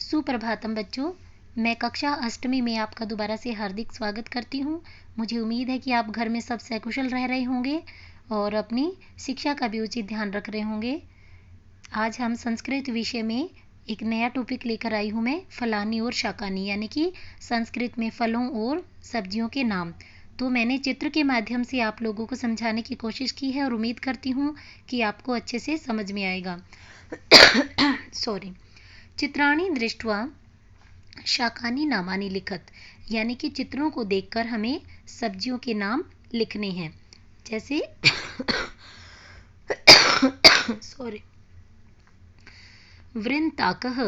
सुप्रभातम बच्चों, मैं कक्षा अष्टमी में आपका दोबारा से हार्दिक स्वागत करती हूँ। मुझे उम्मीद है कि आप घर में सब सकुशल रह रहे होंगे और अपनी शिक्षा का भी उचित ध्यान रख रहे होंगे। आज हम संस्कृत विषय में एक नया टॉपिक लेकर आई हूँ मैं, फलानी और शाकानी, यानी कि संस्कृत में फलों और सब्जियों के नाम। तो मैंने चित्र के माध्यम से आप लोगों को समझाने की कोशिश की है और उम्मीद करती हूँ कि आपको अच्छे से समझ में आएगा। सॉरी। चित्राणि दृष्ट्वा शाकानि नामानि लिखत, यानी कि चित्रों को देखकर हमें सब्जियों के नाम लिखने हैं। जैसे सॉरी, वृन्ताकः,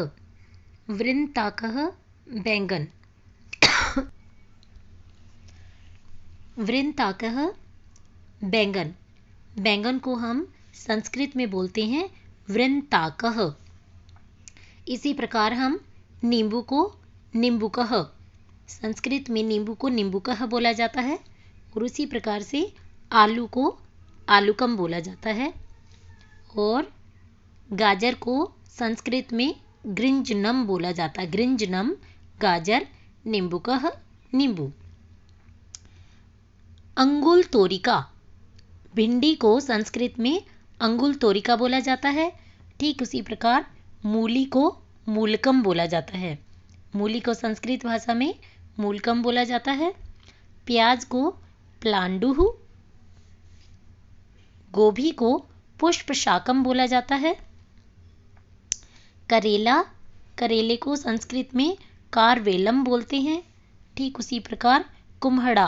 वृन्ताकः बैंगन, वृन्ताकः बैंगन। बैंगन को हम संस्कृत में बोलते हैं वृन्ताकः। इसी प्रकार हम नींबू को नींबुकः, संस्कृत में नींबू को नींबुकः बोला जाता है, और उसी प्रकार से आलू को आलूकम बोला जाता है, और गाजर को संस्कृत में गृंजनम बोला जाता है। गृंजनम गाजर, नींबुकः नींबू। अंगुल तोरिका, भिंडी को संस्कृत में अंगुल तोरिका बोला जाता है। ठीक उसी प्रकार मूली को मूलकम बोला जाता है। मूली को संस्कृत भाषा में मूलकम बोला जाता है। प्याज को प्लांडुहु, गोभी को पुष्पशाकम बोला जाता है। करेला, करेले को संस्कृत में कारवेलम बोलते हैं। ठीक उसी प्रकार कुम्हड़ा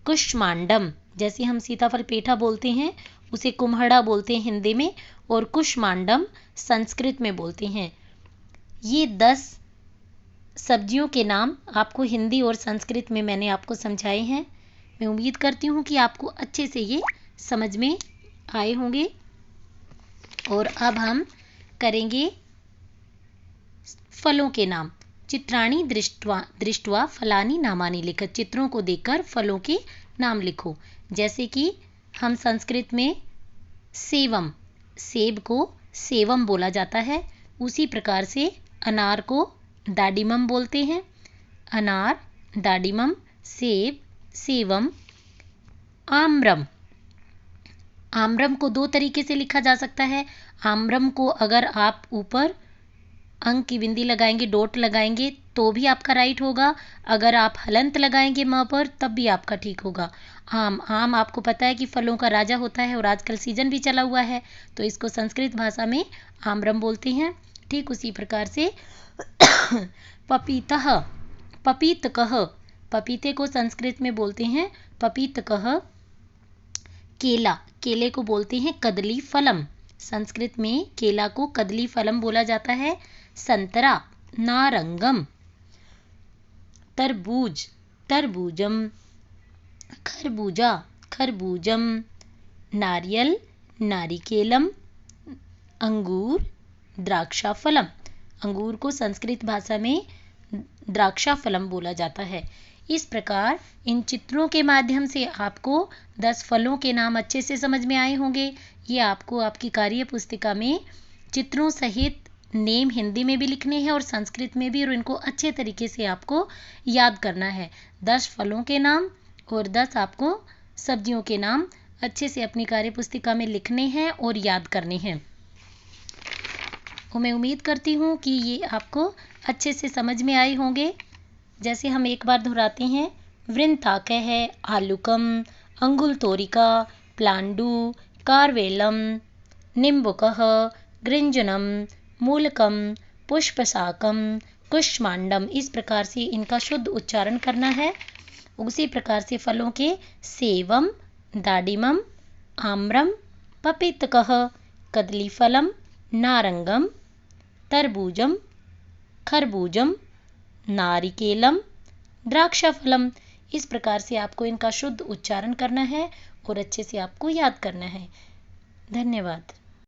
कुष्मांडम, जैसे हम सीताफल पेठा बोलते हैं उसे कुम्हड़ा बोलते हैं हिंदी में, और कुष्मांडम संस्कृत में बोलते हैं। ये 10 सब्जियों के नाम आपको हिंदी और संस्कृत में मैंने आपको समझाए हैं। मैं उम्मीद करती हूँ कि आपको अच्छे से ये समझ में आए होंगे। और अब हम करेंगे फलों के नाम। चित्राणि दृष्ट्वा फलानि नामानि लिखत, चित्रों को देखकर फलों के नाम लिखो। जैसे कि हम संस्कृत में सेवम, सेब को सेवम बोला जाता है, उसी प्रकार से अनार को दाडिमम बोलते हैं। अनार, दाडिमम, सेब, सेवम। आम्रम, आम्रम को 2 तरीके से लिखा जा सकता है। आम्रम को अगर आप ऊपर अंक की बिंदी लगाएंगे, डॉट लगाएंगे, तो भी आपका राइट होगा। अगर आप हलंत लगाएंगे म पर, तब भी आपका ठीक होगा। आम, आम आपको पता है कि फलों का राजा होता है और आजकल सीजन भी चला हुआ है, तो इसको संस्कृत भाषा में आम्रम बोलते हैं। ठीक उसी प्रकार से पपीतः, पपीतकः, पपीते को संस्कृत में बोलते हैं पपीतकः। केला, केले को बोलते हैं कदली फलम, संस्कृत में केला को कदली फलम बोला जाता है। संतरा नारंगम। तरबूज तरबूजम। खरबूजा खरबूजम। नारियल नारिकेलम। अंगूर द्राक्षाफलम, अंगूर को संस्कृत भाषा में द्राक्षाफलम बोला जाता है। इस प्रकार इन चित्रों के माध्यम से आपको 10 फलों के नाम अच्छे से समझ में आए होंगे। ये आपको आपकी कार्य पुस्तिका में चित्रों सहित नेम हिंदी में भी लिखने हैं और संस्कृत में भी, और इनको अच्छे तरीके से आपको याद करना है। 10 फलों के नाम और 10 आपको सब्जियों के नाम अच्छे से अपनी कार्य पुस्तिका में लिखने हैं और याद करने हैं। और मैं उम्मीद करती हूँ कि ये आपको अच्छे से समझ में आए होंगे। जैसे हम एक बार दोहराते हैं, वृन्ताकः है आलूकम, अंगुल तोरिका, प्लांडु, कारवेलम, निम्बुकः, गृंजनम, मूलकम, पुष्पशाकम, कुष्मांडम। इस प्रकार से इनका शुद्ध उच्चारण करना है। उसी प्रकार से फलों के सेवम, दाडिमम, आम्रम, पपीतकः, कदलीफलम, नारंगम, तरबूजम, खरबूजम, नारिकेलम, द्राक्षाफलम। इस प्रकार से आपको इनका शुद्ध उच्चारण करना है और अच्छे से आपको याद करना है। धन्यवाद।